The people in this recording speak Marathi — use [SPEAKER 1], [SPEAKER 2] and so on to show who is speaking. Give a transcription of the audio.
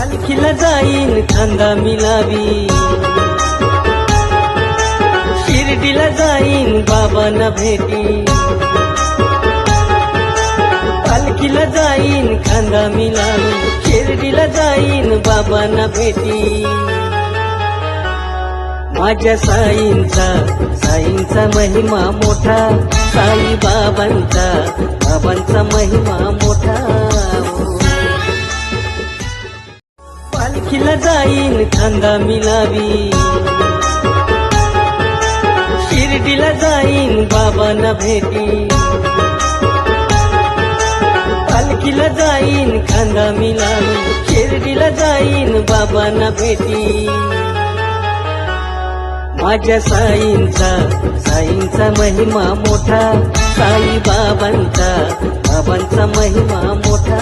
[SPEAKER 1] पालखीला जाईन खांदा मिलावी, शिर्डीला जाईन बाबांना भेटी, पालखीला जाईन खांदा मिलावी, शिर्डीला जाईन बाबांना भेटी। माझ्या साईंचा महिमा मोठा, साई बाबांचा महिमा मोठा। पालखीला जाईन खांदा मिलावी, शिर्डीला जाईन बाबांना भेटी, पालखीला जाईन खांदा मिलावी, शिर्डीला जाईन बाबांना भेटी। माझ्या साईंचा महिमा मोठा, साई बाबांचा महिमा मोठा।